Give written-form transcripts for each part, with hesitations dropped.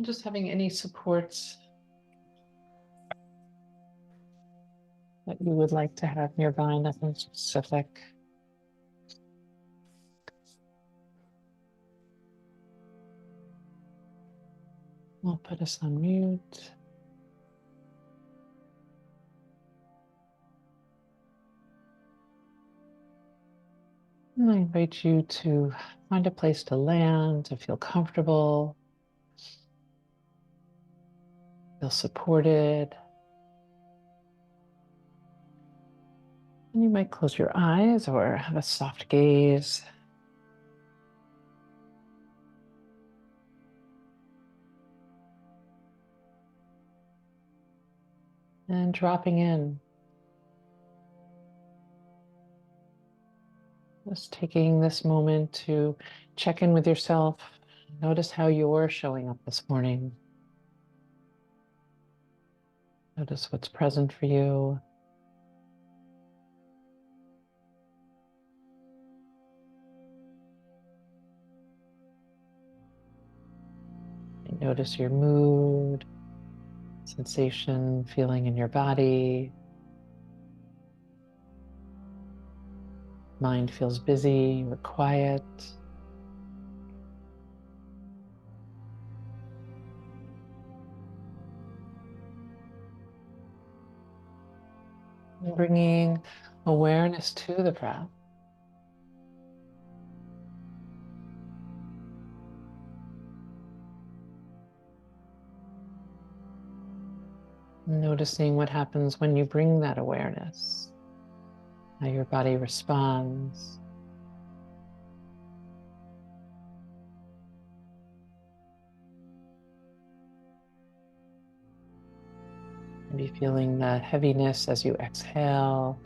just having any supports that you would like to have nearby, nothing specific. I'll put us on mute. And I invite you to find a place to land, to feel comfortable, feel supported. And you might close your eyes or have a soft gaze. And dropping in. Just taking this moment to check in with yourself. Notice how you're showing up this morning. Notice what's present for you. And notice your mood, sensation, feeling in your body. Mind feels busy or quiet. And bringing awareness to the breath. Noticing what happens when you bring that awareness, how your body responds. Maybe feeling the heaviness as you exhale,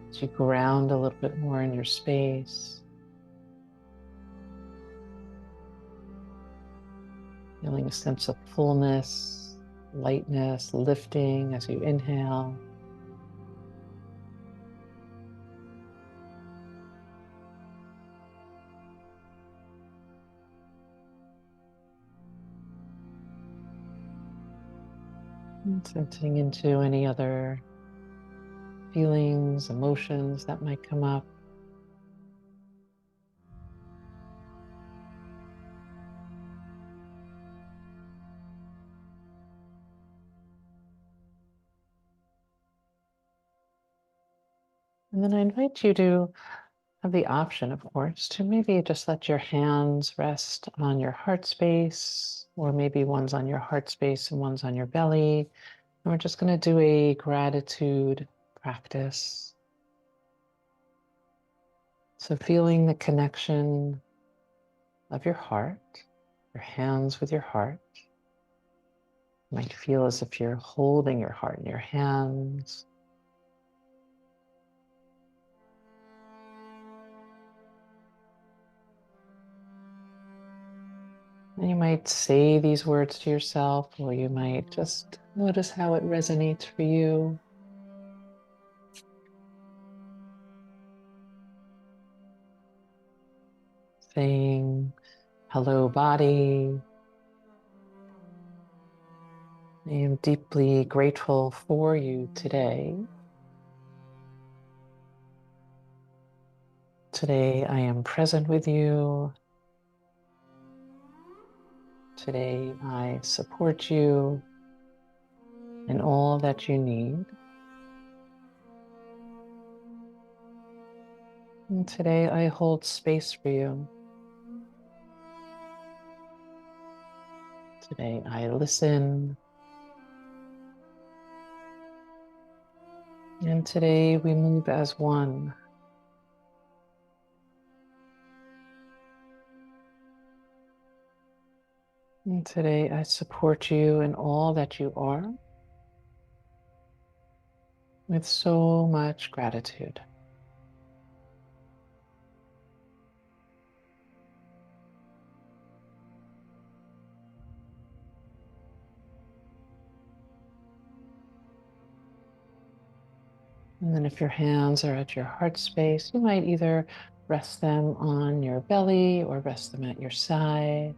as you ground a little bit more in your space. Feeling a sense of fullness, lightness, lifting as you inhale. And sensing into any other feelings, emotions that might come up. And then I invite you to have the option, of course, to maybe just let your hands rest on your heart space, or maybe one's on your heart space and one's on your belly. And we're just going to do a gratitude practice. So feeling the connection of your heart, your hands with your heart. You might feel as if you're holding your heart in your hands. And you might say these words to yourself, or you might just notice how it resonates for you. Saying, hello, body. I am deeply grateful for you today. Today, I am present with you. Today, I support you in all that you need. And today, I hold space for you. Today, I listen. And today, we move as one. And today, I support you in all that you are with so much gratitude. And then if your hands are at your heart space, you might either rest them on your belly or rest them at your side.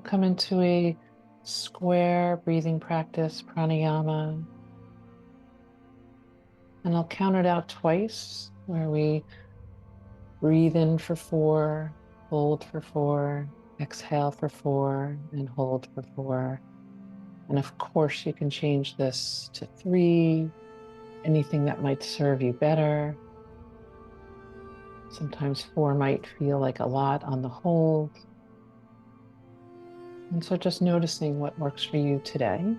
come into a square breathing practice, pranayama. And I'll count it out twice, where we breathe in for 4, hold for 4, exhale for 4, and hold for 4. And of course, you can change this to 3, anything that might serve you better. Sometimes 4 might feel like a lot on the hold. And so just noticing what works for you today.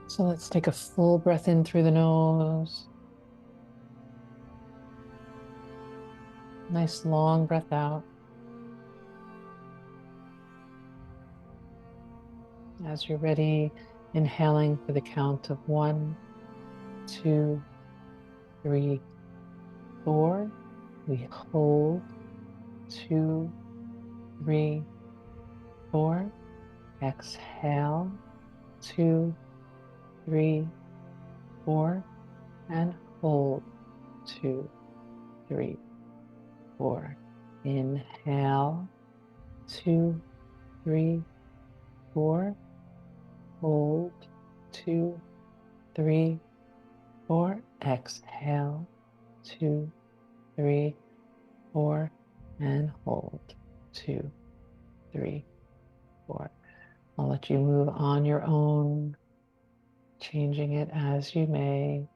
So let's take a full breath in through the nose. Nice long breath out. As you're ready, inhaling for the count of 1, 2, 3, 4. We hold 2, 3, 4. Exhale 2, 3, 4. And hold 2, 3, 4. Inhale 2, 3, 4. Hold 2, 3, 4. Exhale 2, 3, 4. And hold 2, 3, 4. I'll let you move on your own, changing it as you may.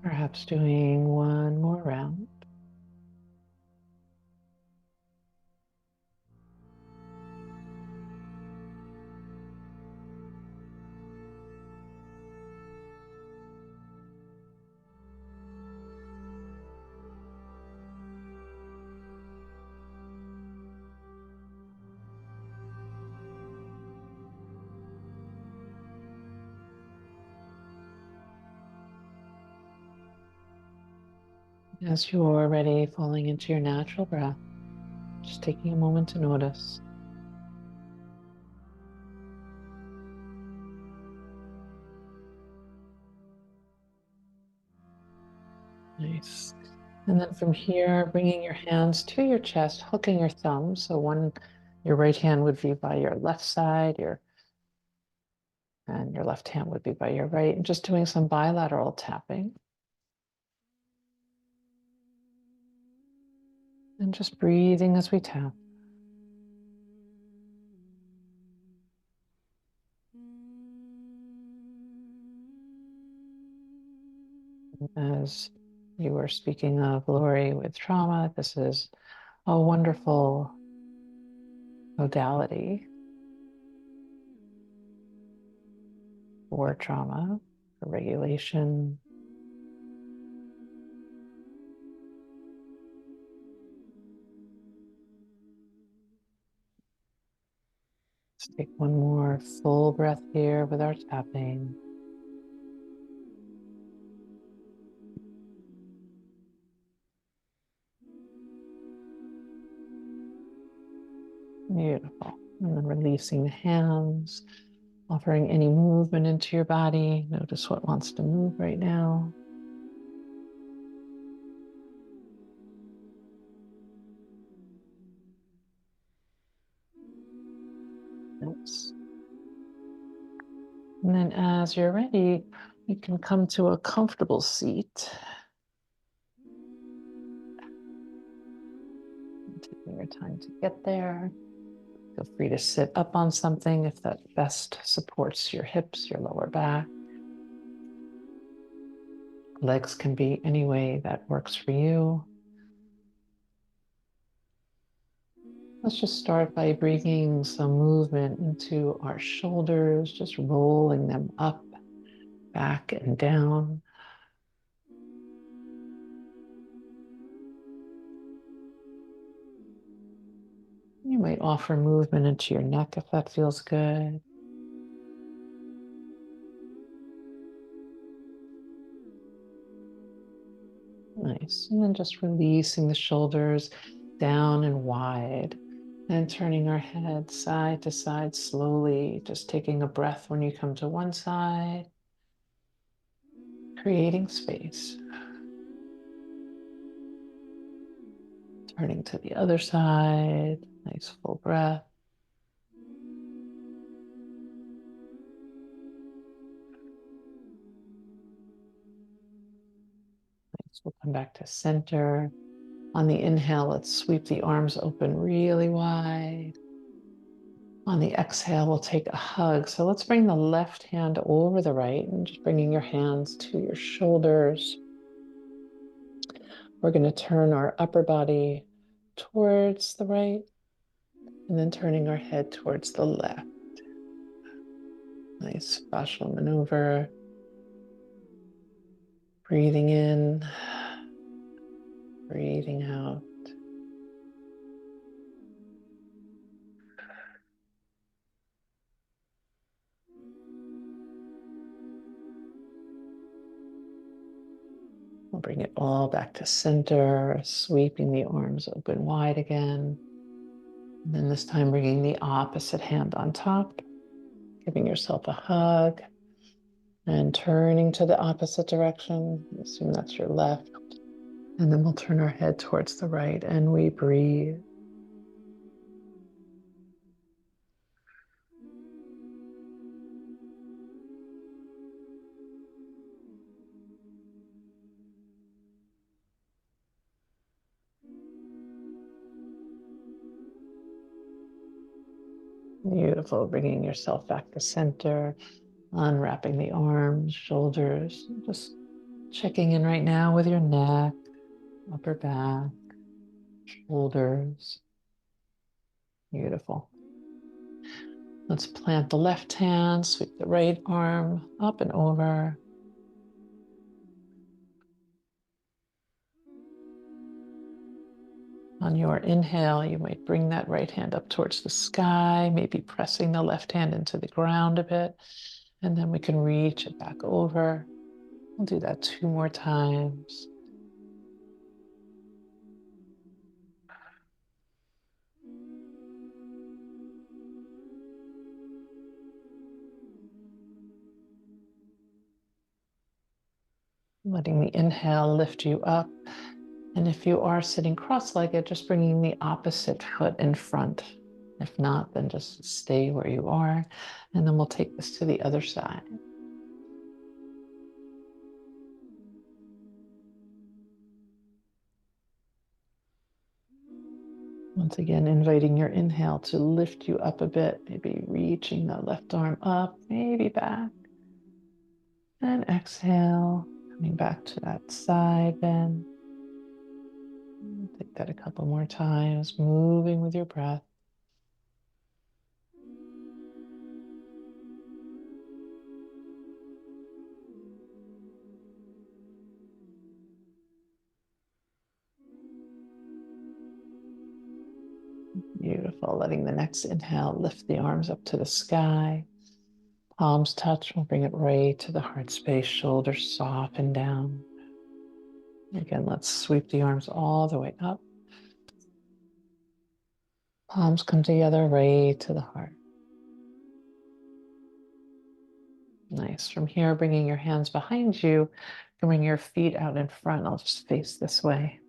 Perhaps doing one more round. As you're ready, falling into your natural breath, just taking a moment to notice. Nice. And then from here, bringing your hands to your chest, hooking your thumbs. So your right hand would be by your left side, and your left hand would be by your right, and just doing some bilateral tapping. And just breathing as we tap. As you were speaking of, Lori, with trauma, this is a wonderful modality for trauma, for regulation. Let's take one more full breath here with our tapping. Beautiful. And then releasing the hands, offering any movement into your body. Notice what wants to move right now. Nice. And then as you're ready, you can come to a comfortable seat. Taking your time to get there. Feel free to sit up on something if that best supports your hips, your lower back. Legs can be any way that works for you. Let's just start by bringing some movement into our shoulders, just rolling them up, back, and down. You might offer movement into your neck if that feels good. Nice. And then just releasing the shoulders down and wide. And turning our head side to side slowly, just taking a breath when you come to one side, creating space. Turning to the other side, nice full breath. Nice. We'll come back to center. On the inhale, let's sweep the arms open really wide. On the exhale, we'll take a hug. So let's bring the left hand over the right and just bringing your hands to your shoulders. We're going to turn our upper body towards the right and then turning our head towards the left. Nice fascial maneuver. Breathing in, breathing out. We'll bring it all back to center, sweeping the arms open wide again. And then this time bringing the opposite hand on top, giving yourself a hug and turning to the opposite direction. Assume that's your left. And then we'll turn our head towards the right and we breathe. Beautiful, bringing yourself back to center, unwrapping the arms, shoulders, just checking in right now with your neck, upper back, shoulders. Beautiful. Let's plant the left hand, sweep the right arm up and over. On your inhale, you might bring that right hand up towards the sky, maybe pressing the left hand into the ground a bit, and then we can reach it back over. We'll do that 2 more times. Letting the inhale lift you up. And if you are sitting cross-legged, just bringing the opposite foot in front. If not, then just stay where you are. And then we'll take this to the other side. Once again, inviting your inhale to lift you up a bit, maybe reaching the left arm up, maybe back. And exhale, coming back to that side bend. Take that a couple more times, moving with your breath. Beautiful. Letting the next inhale lift the arms up to the sky. Palms touch. We'll bring it right to the heart space. Shoulders soften down. Again, let's sweep the arms all the way up. Palms come together right to the heart. Nice. From here, bringing your hands behind you, you can bring your feet out in front. I'll just face this way.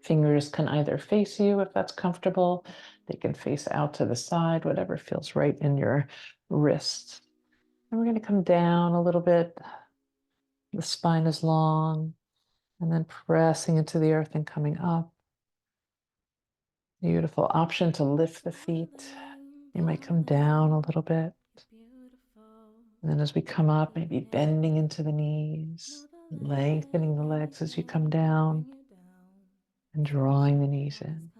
Fingers can either face you if that's comfortable. They can face out to the side, whatever feels right in your wrists. And we're going to come down a little bit. The spine is long, and then pressing into the earth and coming up. Beautiful. Option to lift the feet. You might come down a little bit. And then as we come up, maybe bending into the knees, lengthening the legs as you come down, and drawing the knees in.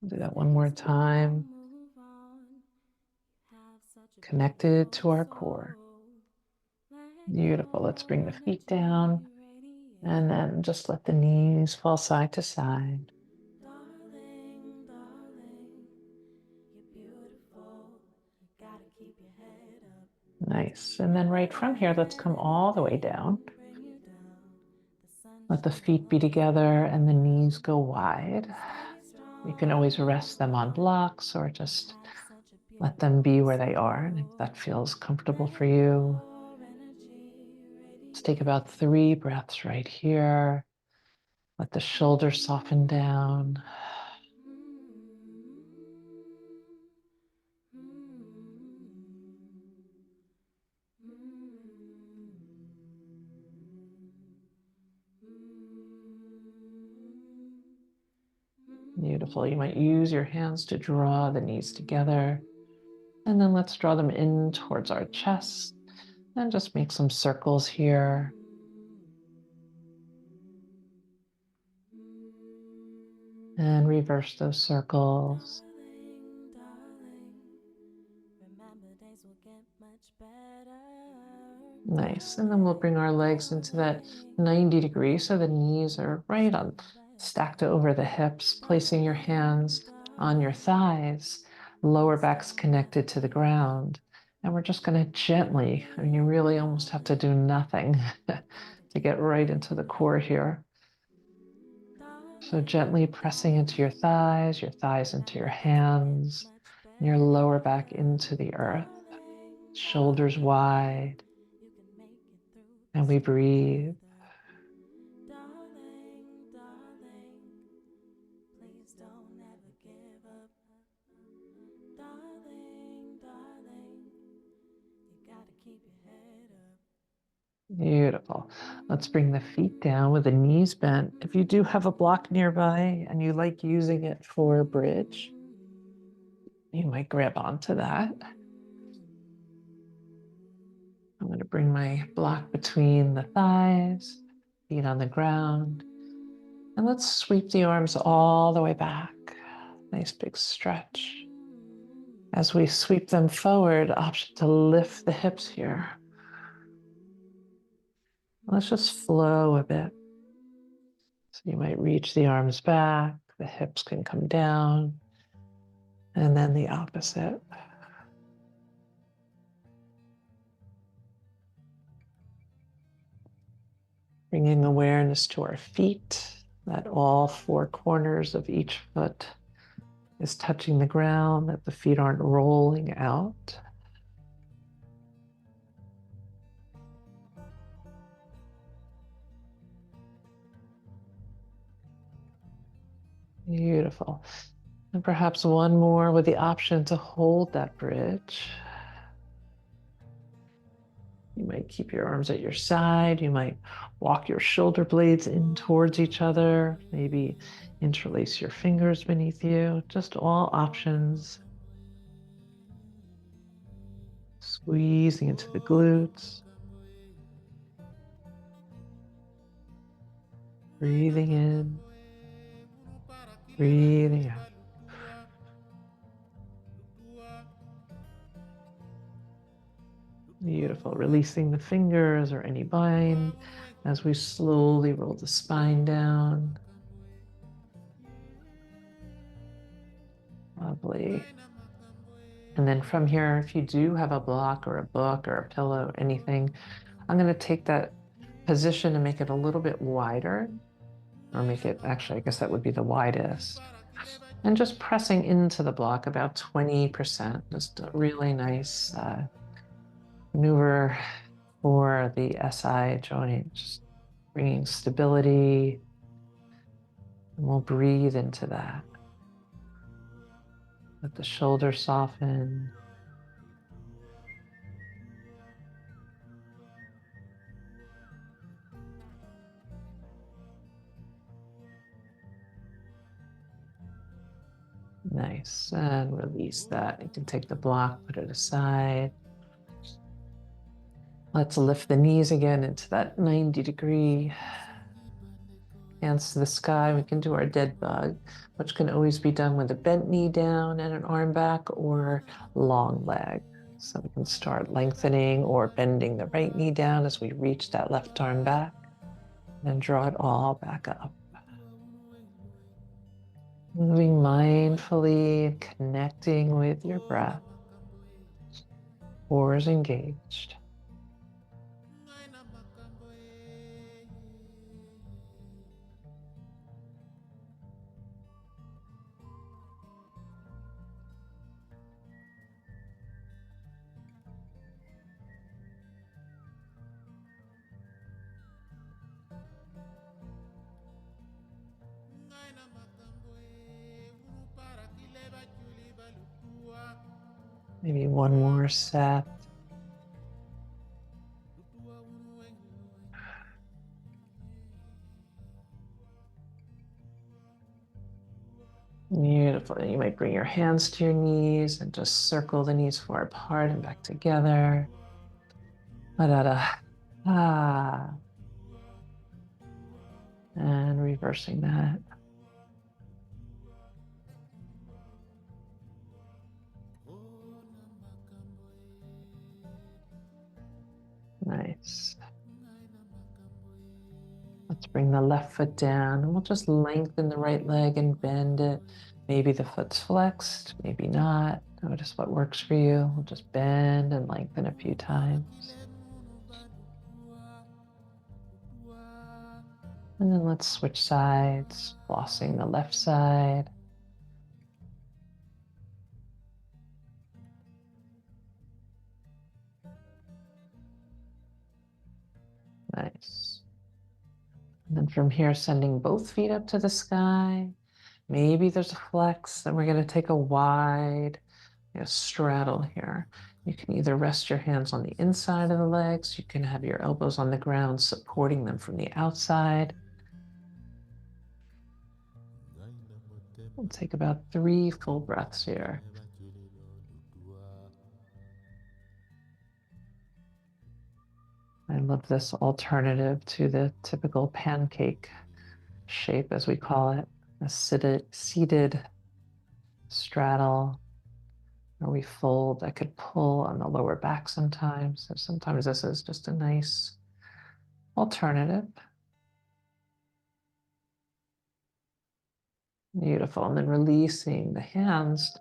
We'll do that one more time. Connected to our core. Beautiful. Let's bring the feet down and then just let the knees fall side to side. Nice. And then right from here, let's come all the way down. Let the feet be together and the knees go wide. You can always rest them on blocks or just let them be where they are. And if that feels comfortable for you, let's take about 3 breaths right here. Let the shoulders soften down. Beautiful. You might use your hands to draw the knees together. And then let's draw them in towards our chest and just make some circles here. And reverse those circles. Nice. And then we'll bring our legs into that 90 degrees so the knees are right on, stacked over the hips, placing your hands on your thighs, lower back's connected to the ground. And we're just going to gently, I mean, you really almost have to do nothing to get right into the core here. So gently pressing into your thighs into your hands, and your lower back into the earth, shoulders wide. And we breathe. Beautiful. Let's bring the feet down with the knees bent. If you do have a block nearby and you like using it for a bridge, you might grab onto that. I'm going to bring my block between the thighs, feet on the ground, and let's sweep the arms all the way back. Nice big stretch. As we sweep them forward, option to lift the hips here. Let's just flow a bit. So you might reach the arms back, the hips can come down, and then the opposite. Bringing awareness to our feet, that all 4 corners of each foot is touching the ground, that the feet aren't rolling out. Beautiful. And perhaps one more with the option to hold that bridge. You might keep your arms at your side. You might walk your shoulder blades in towards each other. Maybe interlace your fingers beneath you. Just all options. Squeezing into the glutes. Breathing in. Breathing out. Beautiful. Releasing the fingers or any bind as we slowly roll the spine down. Lovely. And then from here, if you do have a block or a book or a pillow, anything, I'm going to take that position and make it a little bit wider, or make it, actually, I guess that would be the widest. And just pressing into the block about 20%, just a really nice maneuver for the SI joint, just bringing stability. And we'll breathe into that. Let the shoulders soften. Nice. And release that. You can take the block, put it aside. Let's lift the knees again into that 90-degree. Hands to the sky. We can do our dead bug, which can always be done with a bent knee down and an arm back or long leg. So we can start lengthening or bending the right knee down as we reach that left arm back, and draw it all back up. Moving mindfully, connecting with your breath. Pores engaged. Maybe one more set. Beautiful. And you might bring your hands to your knees and just circle the knees far apart and back together. Da-da-da. Ah. And reversing that. Nice. Let's bring the left foot down and we'll just lengthen the right leg and bend it. Maybe the foot's flexed, maybe not. Notice what works for you. We'll just bend and lengthen a few times. And then let's switch sides, flossing the left side. Nice. And then from here, sending both feet up to the sky. Maybe there's a flex, and we're going to take a wide straddle here. You can either rest your hands on the inside of the legs. You can have your elbows on the ground, supporting them from the outside. We'll take about 3 full breaths here. I love this alternative to the typical pancake shape, as we call it, a seated straddle, where we fold. I could pull on the lower back sometimes. So sometimes this is just a nice alternative. Beautiful. And then releasing the hands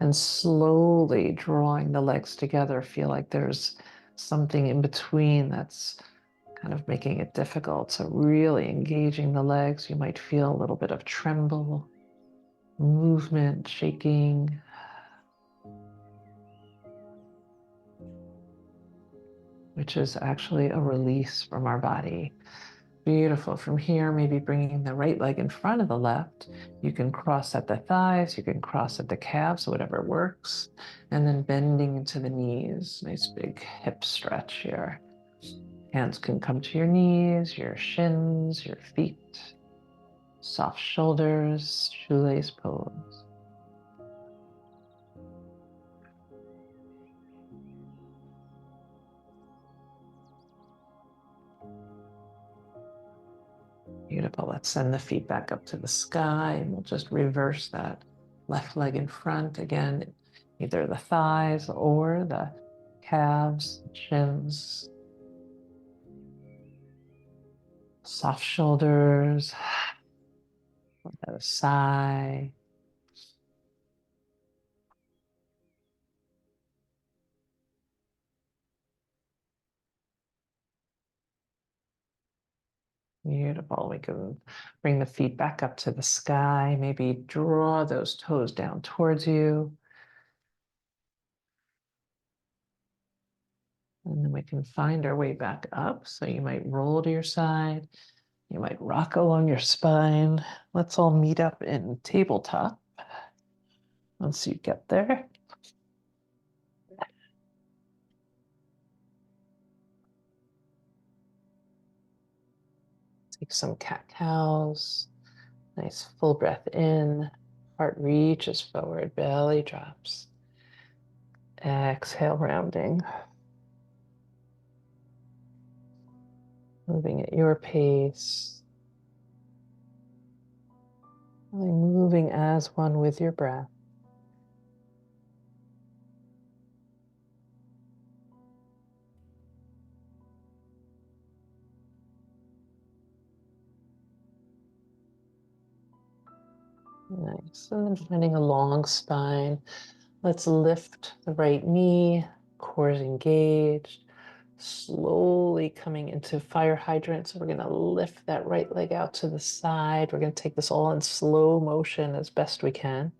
and slowly drawing the legs together. Feel like there's something in between that's kind of making it difficult. So really engaging the legs. You might feel a little bit of tremble, movement, shaking. Which is actually a release from our body. Beautiful. From here, maybe bringing the right leg in front of the left. You can cross at the thighs, you can cross at the calves, whatever works. And then bending into the knees. Nice big hip stretch here. Hands can come to your knees, your shins, your feet. Soft shoulders, shoelace pose. Beautiful. Let's send the feet back up to the sky, and we'll just reverse that left leg in front. Again, either the thighs or the calves, shins. Soft shoulders. Let out a sigh. Beautiful. We can bring the feet back up to the sky. Maybe draw those toes down towards you. And then we can find our way back up. So you might roll to your side. You might rock along your spine. Let's all meet up in tabletop once you get there. Take some cat cows. Nice full breath in. Heart reaches forward, belly drops. Exhale, rounding. Moving at your pace. Really moving as one with your breath. Nice. And then finding a long spine. Let's lift the right knee, core is engaged. Slowly coming into fire hydrant. So we're going to lift that right leg out to the side. We're going to take this all in slow motion as best we can.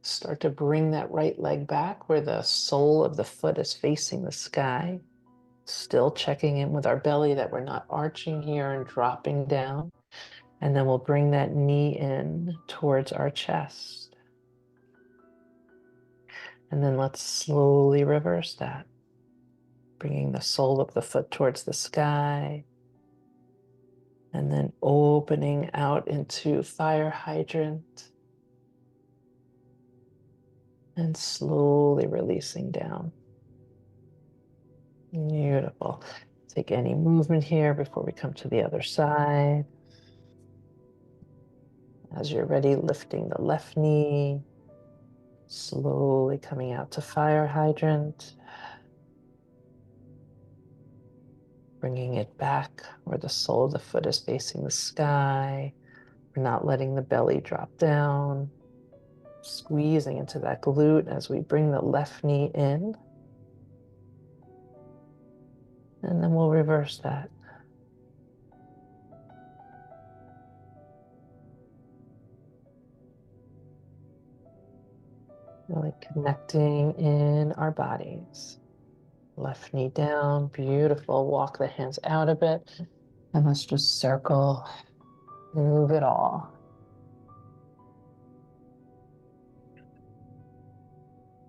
Start to bring that right leg back where the sole of the foot is facing the sky. Still checking in with our belly that we're not arching here and dropping down. And then we'll bring that knee in towards our chest. And then let's slowly reverse that. Bringing the sole of the foot towards the sky. And then opening out into fire hydrant. And slowly releasing down. Beautiful. Take any movement here before we come to the other side. As you're ready, lifting the left knee. Slowly coming out to fire hydrant. Bringing it back where the sole of the foot is facing the sky. We're not letting the belly drop down. Squeezing into that glute as we bring the left knee in. And then we'll reverse that. Really connecting in our bodies. Left knee down, beautiful. Walk the hands out a bit. And let's just circle, move it all.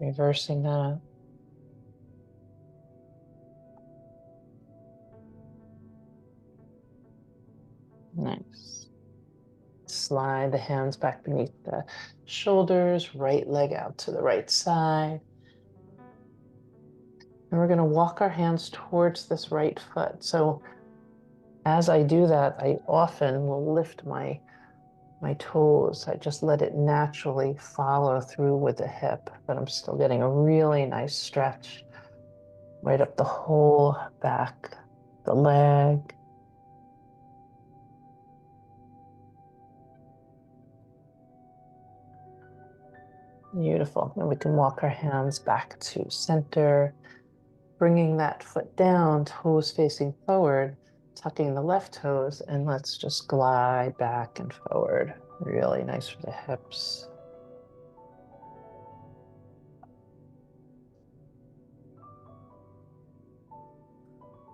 Reversing that. Nice. Slide the hands back beneath the shoulders, right leg out to the right side. And we're going to walk our hands towards this right foot. So as I do that, I often will lift my toes. I just let it naturally follow through with the hip, but I'm still getting a really nice stretch right up the whole back, the leg. Beautiful. And we can walk our hands back to center, bringing that foot down, toes facing forward, tucking the left toes, and let's just glide back and forward. Really nice for the hips.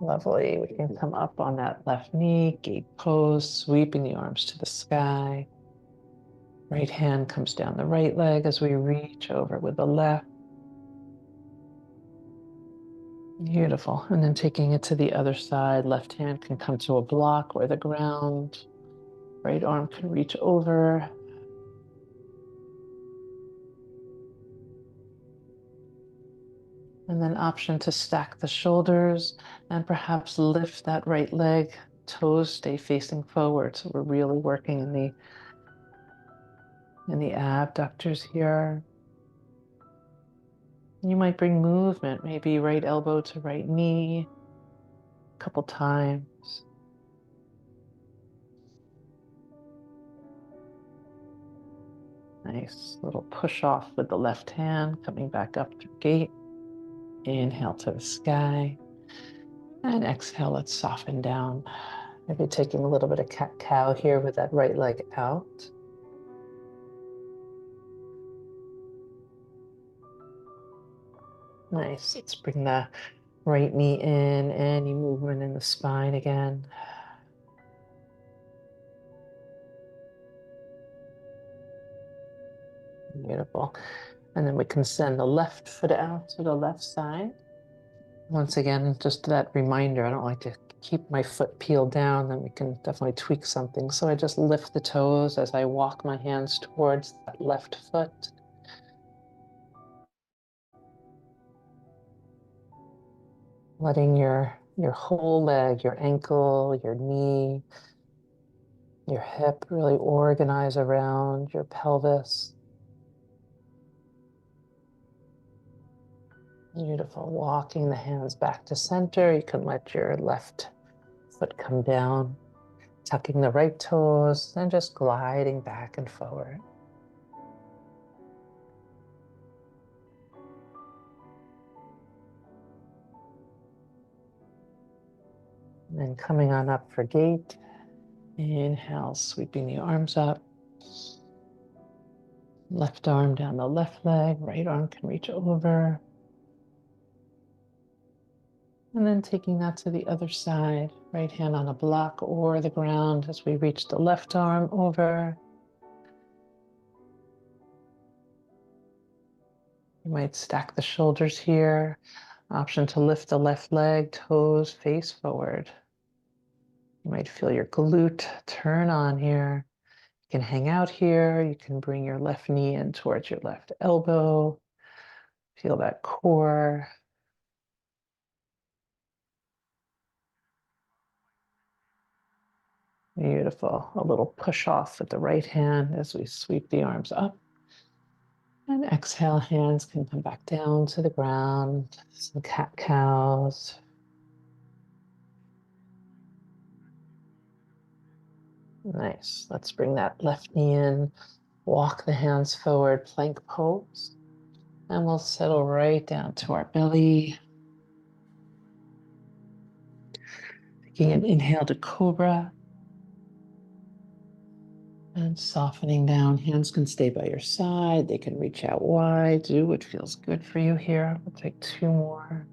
Lovely. We can come up on that left knee, gate pose, sweeping the arms to the sky. Right hand comes down the right leg as we reach over with the left. Beautiful. And then taking it to the other side, left hand can come to a block or the ground. Right arm can reach over. And then option to stack the shoulders and perhaps lift that right leg. Toes stay facing forward. So we're really working in the abductors here. You might bring movement, maybe right elbow to right knee a couple times. Nice little push off with the left hand, coming back up through gate. Inhale to the sky. And exhale, let's soften down. Maybe taking a little bit of cat-cow here with that right leg out. Nice. Let's bring the right knee in, any movement in the spine again. Beautiful. And then we can send the left foot out to the left side. Once again, just that reminder, I don't like to keep my foot peeled down, then we can definitely tweak something. So I just lift the toes as I walk my hands towards that left foot. Letting your whole leg, your ankle, your knee, your hip really organize around your pelvis. Beautiful. Walking the hands back to center. You can let your left foot come down, tucking the right toes, and just gliding back and forward. And then coming on up for gate. Inhale, sweeping the arms up. Left arm down the left leg, right arm can reach over. And then taking that to the other side, right hand on a block or the ground as we reach the left arm over. You might stack the shoulders here. Option to lift the left leg, toes face forward. You might feel your glute turn on here. You can hang out here. You can bring your left knee in towards your left elbow. Feel that core. Beautiful. A little push off with the right hand as we sweep the arms up. And exhale, hands can come back down to the ground. Some cat-cows. Nice. Let's bring that left knee in. Walk the hands forward, plank pose. And we'll settle right down to our belly. Taking an inhale to cobra. And softening down, hands can stay by your side. They can reach out wide. Do what feels good for you here. We'll take 2 more.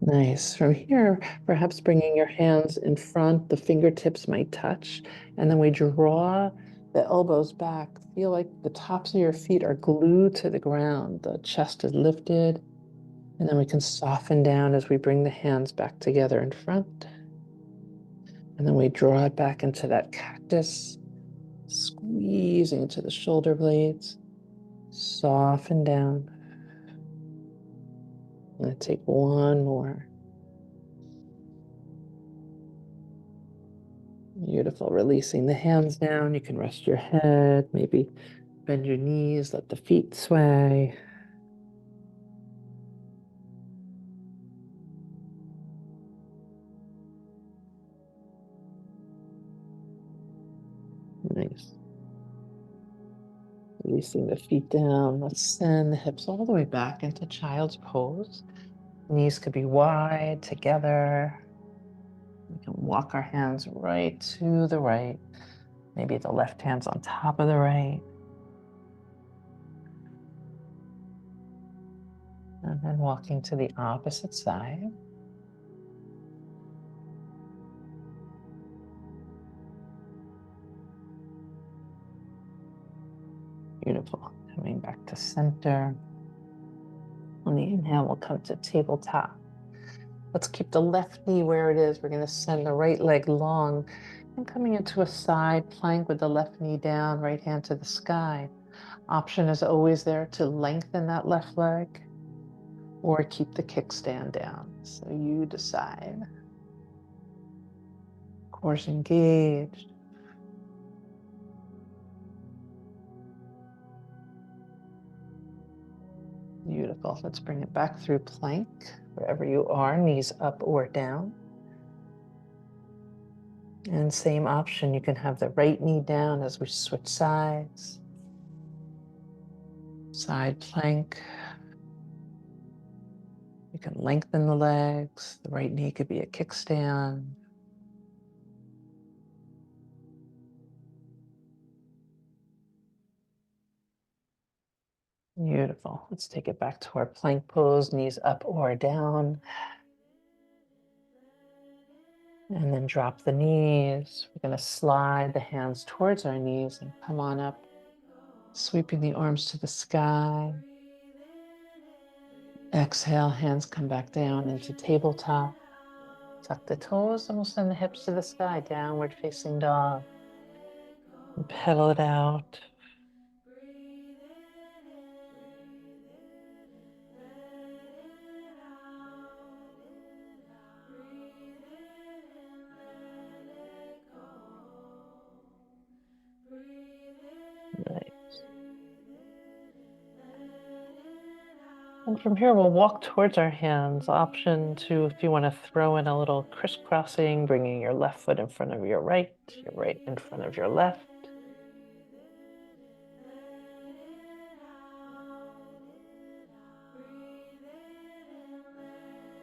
Nice. From here, perhaps bringing your hands in front, the fingertips might touch, and then we draw the elbows back. Feel like the tops of your feet are glued to the ground. The chest is lifted. And then we can soften down as we bring the hands back together in front. And then we draw it back into that cactus, squeezing into the shoulder blades. Soften down. I'm going to take 1 more. Beautiful. Releasing the hands down. You can rest your head, maybe bend your knees, let the feet sway. Nice. Releasing the feet down. Let's send the hips all the way back into child's pose. Knees could be wide together. We can walk our hands right to the right. Maybe the left hand's on top of the right. And then walking to the opposite side. Beautiful. Coming back to center. On the inhale, we'll come to tabletop. Let's keep the left knee where it is. We're going to send the right leg long and coming into a side plank with the left knee down, right hand to the sky. Option is always there to lengthen that left leg or keep the kickstand down. So you decide. Core engaged. Beautiful. Let's bring it back through plank, wherever you are, knees up or down. And same option, you can have the right knee down as we switch sides. Side plank. You can lengthen the legs. The right knee could be a kickstand. Beautiful. Let's take it back to our plank pose, knees up or down. And then drop the knees. We're going to slide the hands towards our knees and come on up, sweeping the arms to the sky. Exhale, hands come back down into tabletop. Tuck the toes, almost send the hips to the sky, downward facing dog. And pedal it out. Nice. And from here, we'll walk towards our hands. Option to, if you want to throw in a little crisscrossing, bringing your left foot in front of your right in front of your left.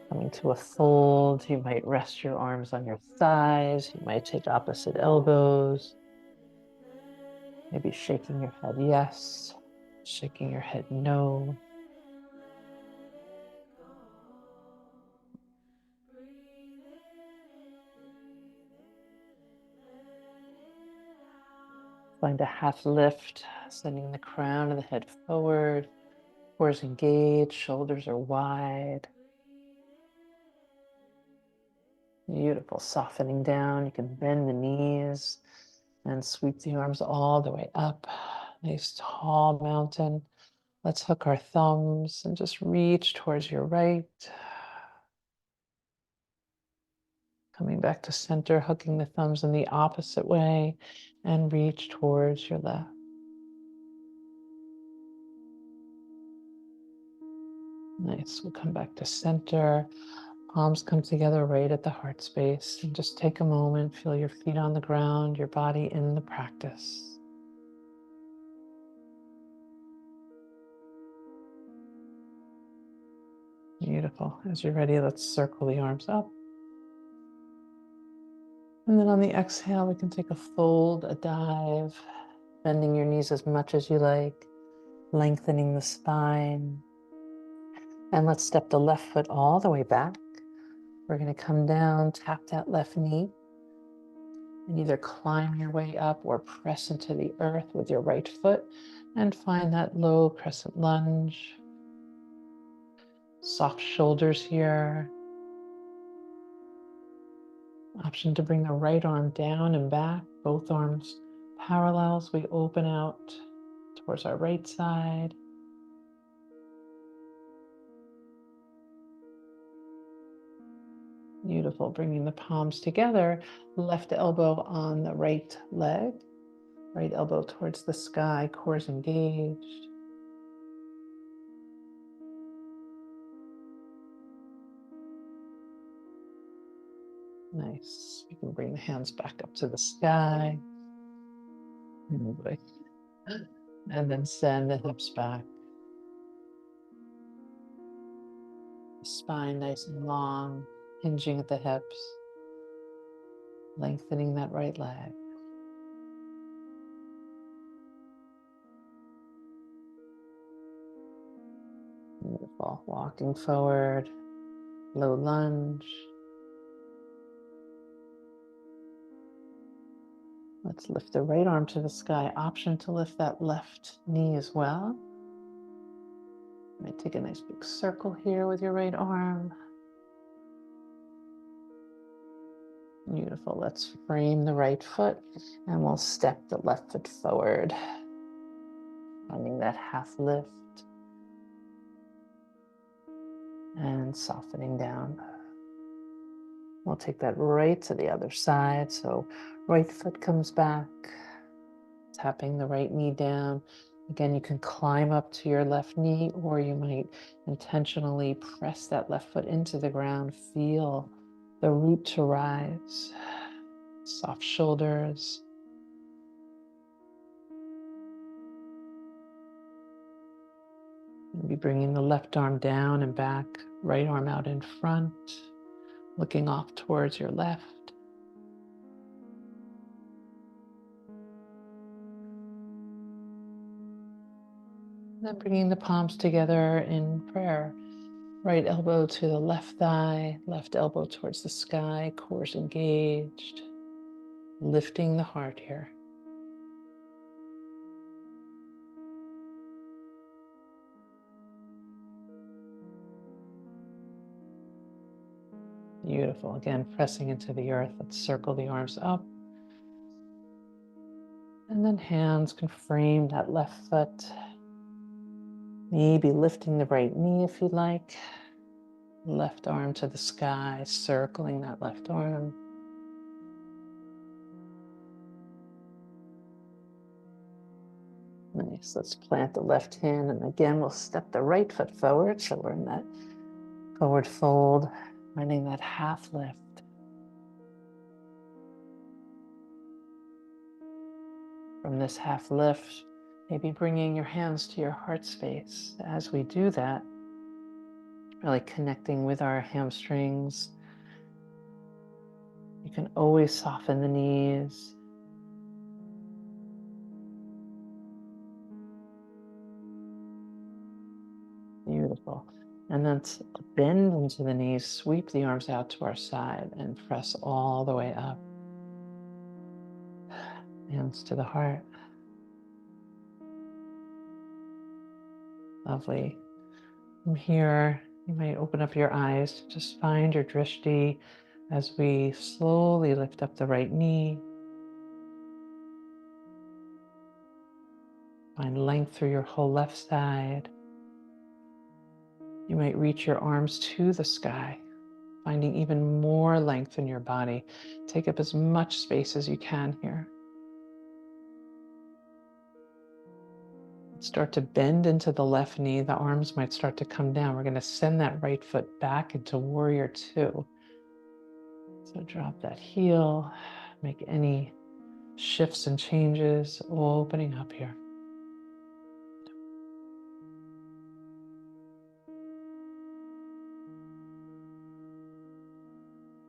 Coming to a fold, you might rest your arms on your thighs. You might take opposite elbows. Maybe shaking your head yes, shaking your head no. Find a half lift, sending the crown of the head forward. Cores engaged, shoulders are wide. Beautiful, softening down. You can bend the knees and sweep the arms all the way up. Nice tall mountain. Let's hook our thumbs and just reach towards your right. Coming back to center, hooking the thumbs in the opposite way and reach towards your left. Nice, we'll come back to center. Palms come together right at the heart space. And just take a moment, feel your feet on the ground, your body in the practice. Beautiful. As you're ready, let's circle the arms up. And then on the exhale, we can take a fold, a dive, bending your knees as much as you like, lengthening the spine. And let's step the left foot all the way back. We're going to come down, tap that left knee, and either climb your way up or press into the earth with your right foot and find that low crescent lunge. Soft shoulders here. Option to bring the right arm down and back, both arms parallel as we open out towards our right side. Beautiful, bringing the palms together, left elbow on the right leg, right elbow towards the sky, cores engaged. Nice. You can bring the hands back up to the sky. And then send the hips back. Spine nice and long, hinging at the hips, lengthening that right leg. Beautiful. Walking forward, low lunge. Let's lift the right arm to the sky. Option to lift that left knee as well. You might take a nice big circle here with your right arm. Beautiful. Let's frame the right foot and we'll step the left foot forward. Finding that half lift and softening down. We'll take that right to the other side. So right foot comes back, tapping the right knee down. Again, you can climb up to your left knee, or you might intentionally press that left foot into the ground. Feel the root to rise. Soft shoulders. Maybe bringing the left arm down and back, right arm out in front, looking off towards your left. Then bringing the palms together in prayer. Right elbow to the left thigh, left elbow towards the sky, core's engaged, lifting the heart here. Beautiful. Again, pressing into the earth. Let's circle the arms up. And then hands can frame that left foot. Maybe lifting the right knee if you'd like. Left arm to the sky, circling that left arm. Nice. Let's plant the left hand. And again, we'll step the right foot forward. So we're in that forward fold, finding that half lift. From this half lift, maybe bringing your hands to your heart space. As we do that, really connecting with our hamstrings. You can always soften the knees. Beautiful. And then bend into the knees, sweep the arms out to our side and press all the way up. Hands to the heart. Lovely. From here, you might open up your eyes. Just find your drishti as we slowly lift up the right knee. Find length through your whole left side. You might reach your arms to the sky, finding even more length in your body. Take up as much space as you can here. Start to bend into the left knee. The arms might start to come down. We're going to send that right foot back into warrior two. So drop that heel, make any shifts and changes, opening up here.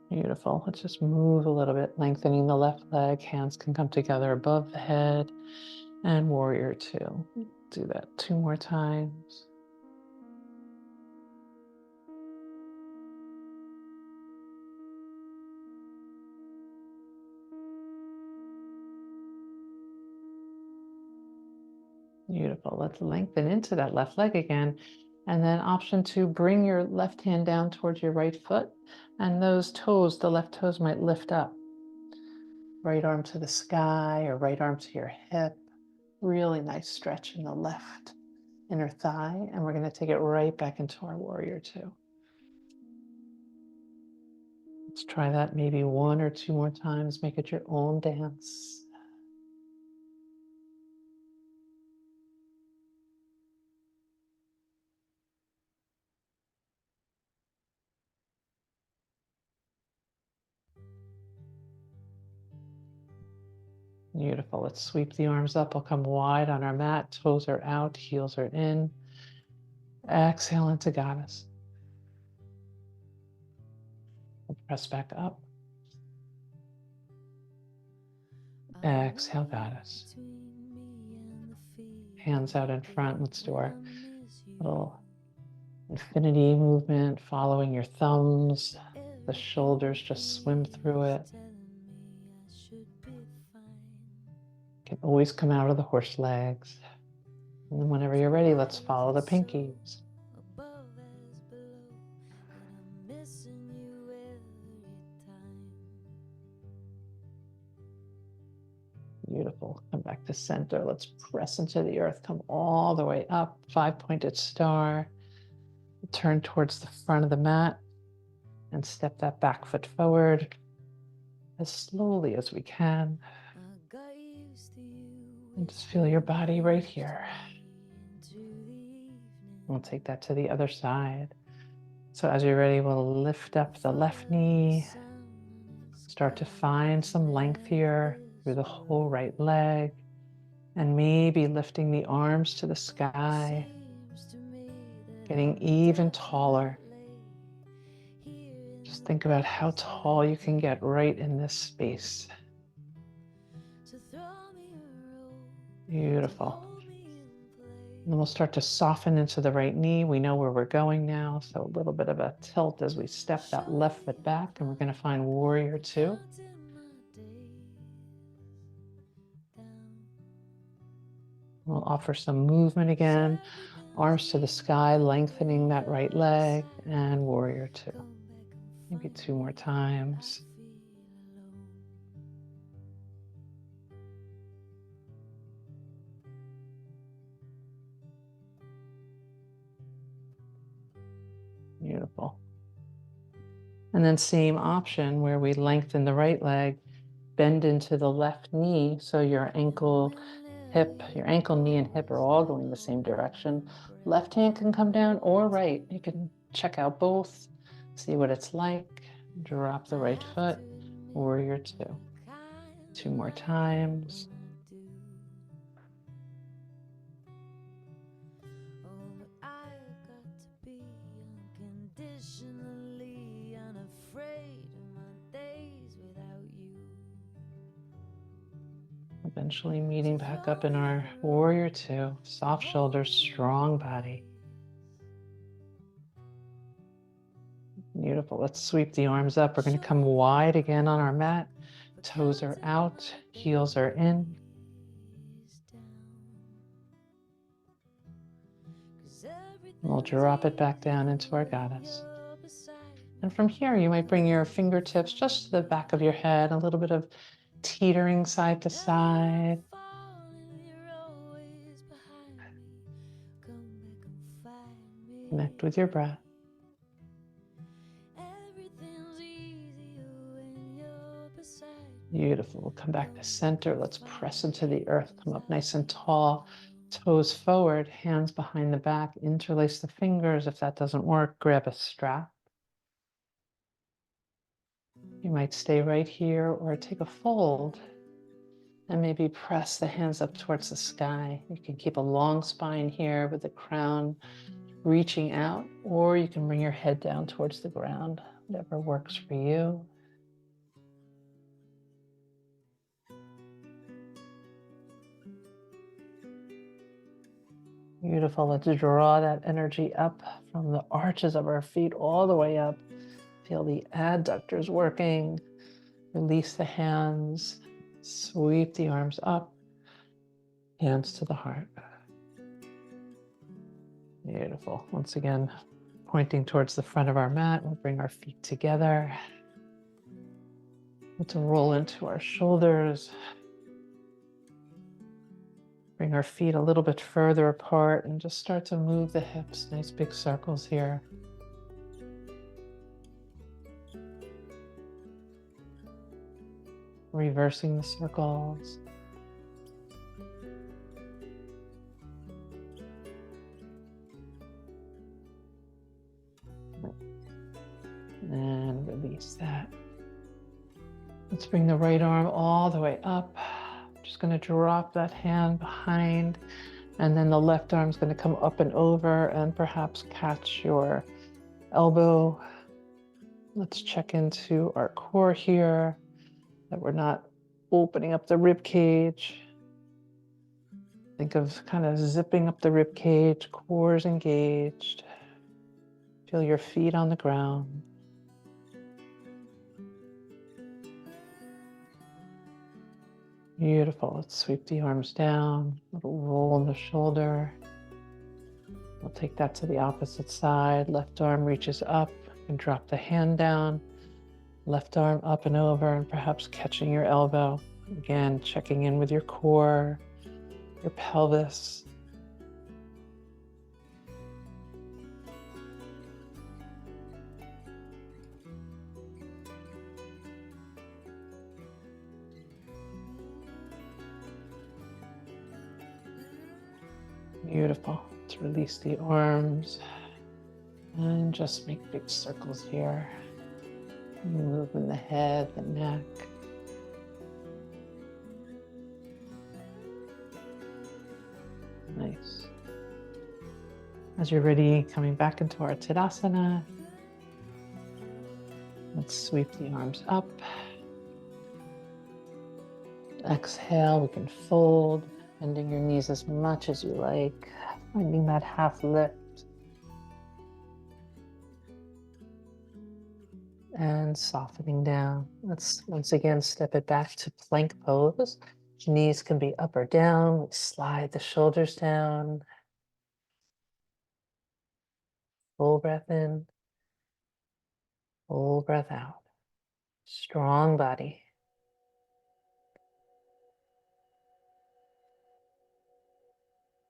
Beautiful. Let's just move a little bit, lengthening the left leg. Hands can come together above the head, and warrior two. Do that 2 more times. Beautiful. Let's lengthen into that left leg again. And then option 2, bring your left hand down towards your right foot. And those toes, the left toes might lift up. Right arm to the sky or right arm to your hip. Really nice stretch in the left inner thigh. And we're going to take it right back into our warrior two. Let's try that maybe 1 or 2 more times. Make it your own dance. Beautiful. Let's sweep the arms up. We'll come wide on our mat. Toes are out, heels are in. Exhale into goddess. We'll press back up. Exhale, goddess. Hands out in front. Let's do our little infinity movement, following your thumbs. The shoulders just swim through it. Can always come out of the horse legs. And then whenever you're ready, let's follow the pinkies. Beautiful. Come back to center. Let's press into the earth. Come all the way up. 5-pointed star. Turn towards the front of the mat and step that back foot forward as slowly as we can. And just feel your body right here. We'll take that to the other side. So as you're ready, we'll lift up the left knee. Start to find some length here through the whole right leg. And maybe lifting the arms to the sky. Getting even taller. Just think about how tall you can get right in this space. Beautiful. And then we'll start to soften into the right knee. We know where we're going now. So a little bit of a tilt as we step that left foot back, and we're going to find warrior two. We'll offer some movement again. Arms to the sky, lengthening that right leg, and warrior two. Maybe 2 more times. Beautiful. And then same option where we lengthen the right leg, bend into the left knee so your ankle, knee, and hip are all going the same direction. Left hand can come down or right. You can check out both, see what it's like. Drop the right foot, warrior two. 2 more times. Eventually meeting back up in our warrior two, soft shoulders, strong body. Beautiful. Let's sweep the arms up. We're going to come wide again on our mat. Toes are out, heels are in. We'll drop it back down into our goddess. And from here, you might bring your fingertips just to the back of your head, a little bit of teetering side to side. Connect with your breath. Beautiful. We'll come back to center. Let's press into the earth. Come up nice and tall. Toes forward, hands behind the back. Interlace the fingers. If that doesn't work, grab a strap. You might stay right here or take a fold and maybe press the hands up towards the sky. You can keep a long spine here with the crown reaching out, or you can bring your head down towards the ground, whatever works for you. Beautiful. Let's draw that energy up from the arches of our feet all the way up. Feel the adductors working. Release the hands. Sweep the arms up. Hands to the heart. Beautiful. Once again, pointing towards the front of our mat, we'll bring our feet together. Let's roll into our shoulders. Bring our feet a little bit further apart and just start to move the hips. Nice big circles here. Reversing the circles. And release that. Let's bring the right arm all the way up. Just going to drop that hand behind, and then the left arm is going to come up and over and perhaps catch your elbow. Let's check into our core here, that we're not opening up the rib cage. Think of kind of zipping up the rib cage, core's engaged. Feel your feet on the ground. Beautiful. Let's sweep the arms down, a little roll in the shoulder. We'll take that to the opposite side. Left arm reaches up and drop the hand down. Left arm up and over and perhaps catching your elbow. Again, checking in with your core, your pelvis. Beautiful. Let's release the arms and just make big circles here. Moving the head, the neck. Nice. As you're ready, coming back into our Tadasana. Let's sweep the arms up. Exhale, we can fold, bending your knees as much as you like. Finding that half lift. And softening down. Let's once again step it back to plank pose. Knees can be up or down. We slide the shoulders down. Full breath in, full breath out. Strong body.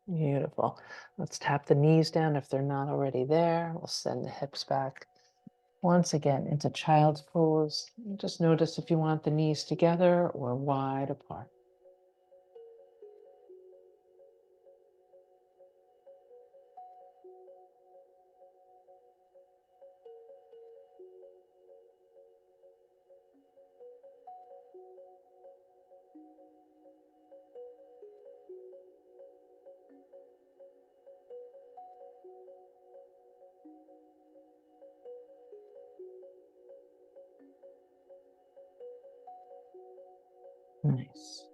Beautiful. Let's tap the knees down if they're not already there. We'll send the hips back once again into child's pose. Just notice if you want the knees together or wide apart. Nice.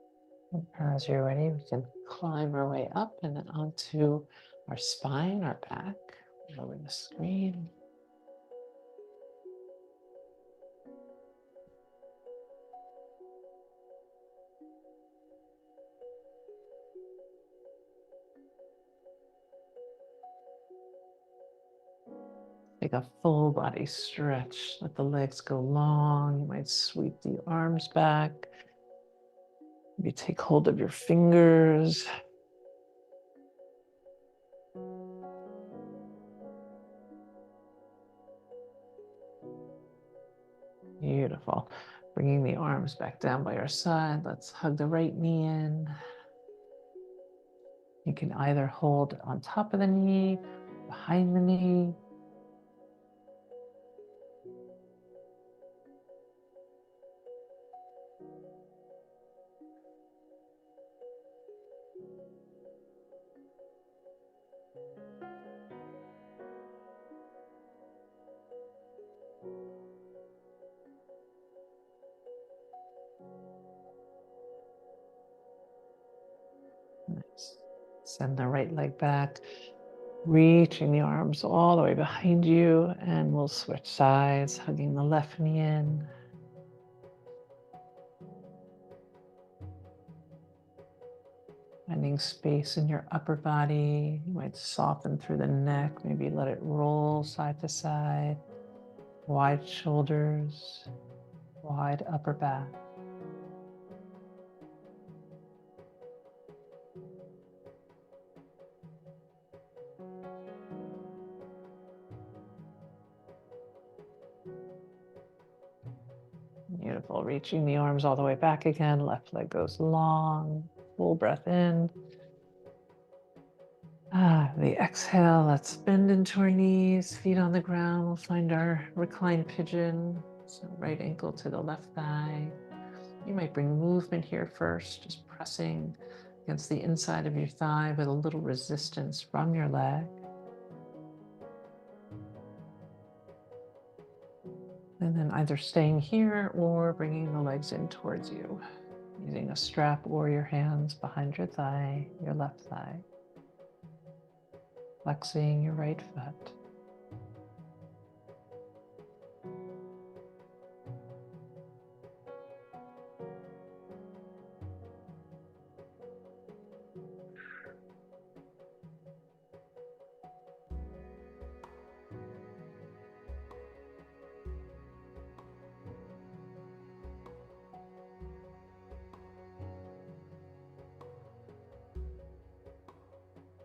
As you're ready, we can climb our way up and then onto our spine, our back, over the screen. Take a full body stretch. Let the legs go long. You might sweep the arms back. Maybe take hold of your fingers. Beautiful. Bringing the arms back down by your side. Let's hug the right knee in. You can either hold on top of the knee, behind the knee. Nice. Send the right leg back, reaching the arms all the way behind you, and we'll switch sides, hugging the left knee in. Finding space in your upper body. You might soften through the neck, maybe let it roll side to side. Wide shoulders, wide upper back. Beautiful. Reaching the arms all the way back again. Left leg goes long. Full breath in. The exhale, let's bend into our knees, feet on the ground. We'll find our reclined pigeon. So right ankle to the left thigh. You might bring movement here first, just pressing against the inside of your thigh with a little resistance from your leg. And then either staying here or bringing the legs in towards you, using a strap or your hands behind your thigh, your left thigh. Flexing your right foot.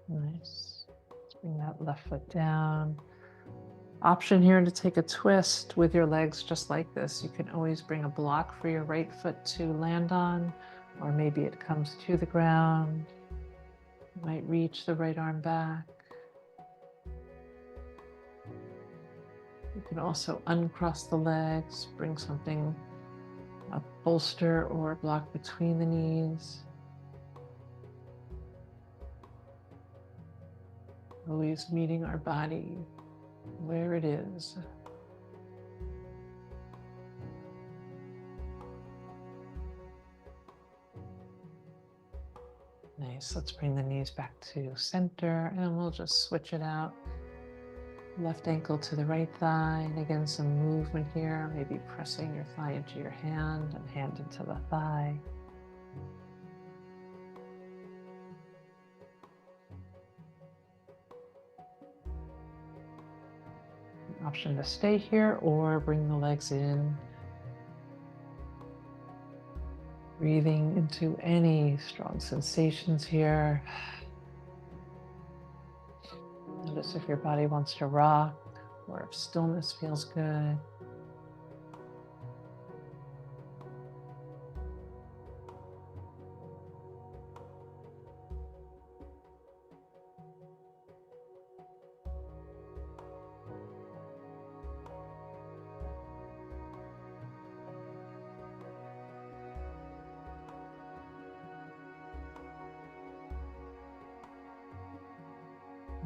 Nice. Let's bring that left foot down. Option here to take a twist with your legs just like this. You can always bring a block for your right foot to land on, or maybe it comes to the ground. You might reach the right arm back. You can also uncross the legs, bring something, a bolster or a block between the knees. Always meeting our body where it is. Nice. Let's bring the knees back to center and we'll just switch it out. Left ankle to the right thigh. And again, some movement here, maybe pressing your thigh into your hand and hand into the thigh. An option to stay here or bring the legs in. Breathing into any strong sensations here. Notice if your body wants to rock or if stillness feels good.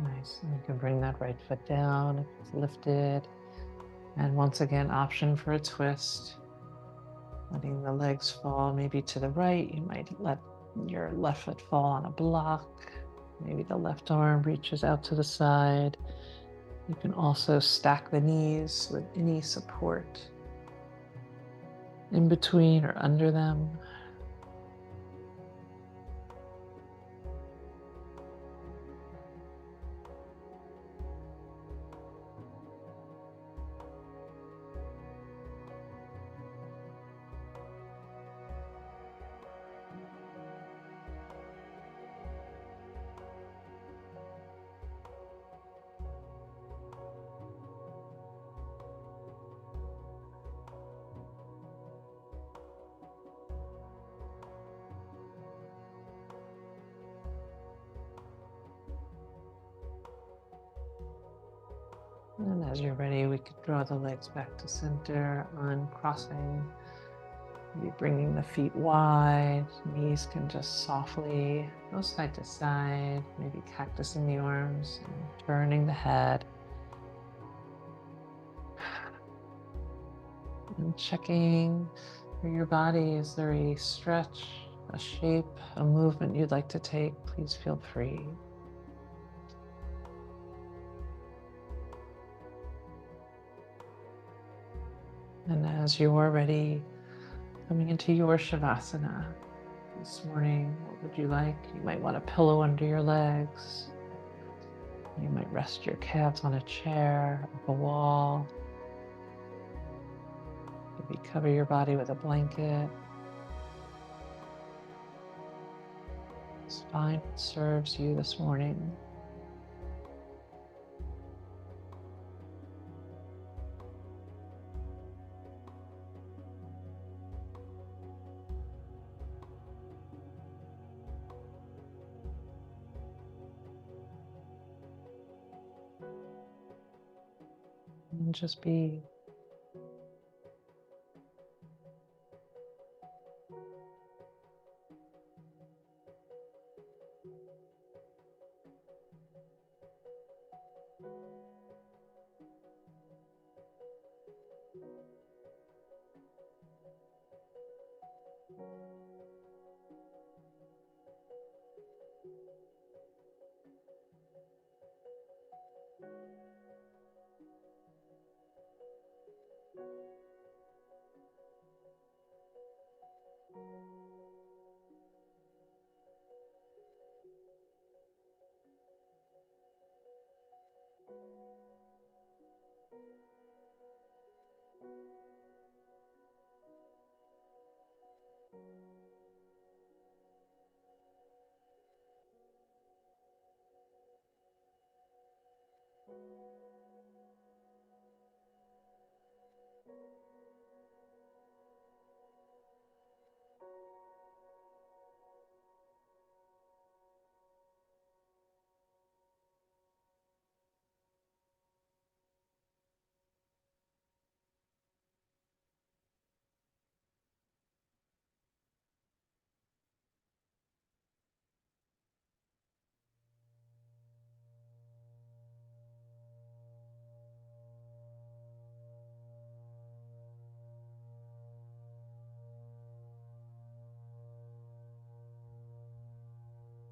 Nice. And you can bring that right foot down if it's lifted. And once again, option for a twist. Letting the legs fall maybe to the right. You might let your left foot fall on a block. Maybe the left arm reaches out to the side. You can also stack the knees with any support in between or under them. And as you're ready, we could draw the legs back to center, uncrossing, maybe bringing the feet wide. Knees can just softly go side to side, maybe cactus in the arms, and turning the head. And checking for your body, is there a stretch, a shape, a movement you'd like to take? Please feel free. And as you are ready, coming into your Shavasana this morning, what would you like? You might want a pillow under your legs. You might rest your calves on a chair, up a wall. Maybe cover your body with a blanket. Just find what serves you this morning. And just be.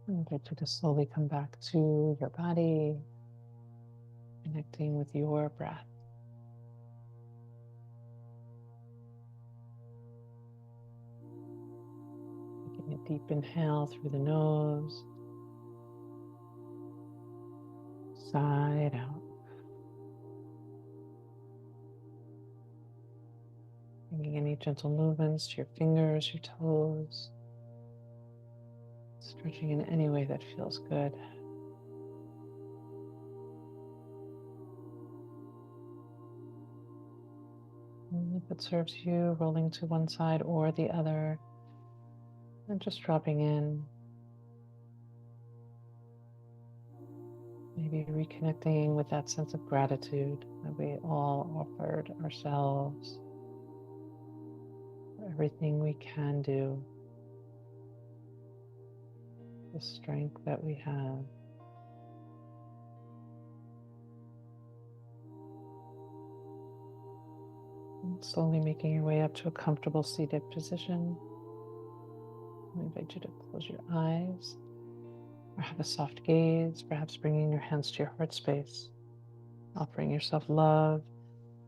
I invite you to slowly come back to your body, connecting with your breath. Taking a deep inhale through the nose, side out. Bringing any gentle movements to your fingers, your toes. Stretching in any way that feels good. And if it serves you, rolling to one side or the other, and just dropping in. Maybe reconnecting with that sense of gratitude that we all offered ourselves for everything we can do, the strength that we have. And slowly making your way up to a comfortable seated position. I invite you to close your eyes or have a soft gaze, perhaps bringing your hands to your heart space, offering yourself love,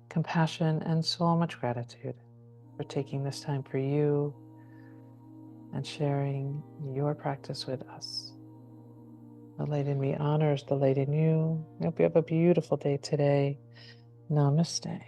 compassion, and so much gratitude for taking this time for you and sharing your practice with us. The light in me honors the light in you. I hope you have a beautiful day today. Namaste.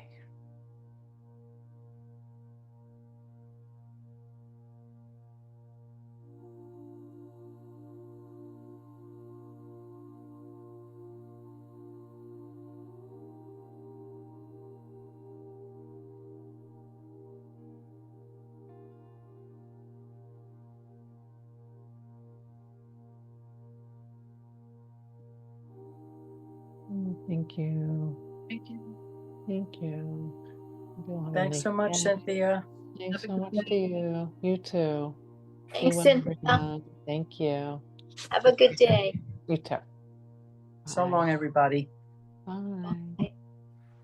Thank you. Thank you. Thank you. Thanks so much, Cynthia. Thanks so much to you. You too. Thanks, Be well, Cynthia. everyone. Thank you. Have a good day. You too. So Bye. long, everybody. Bye.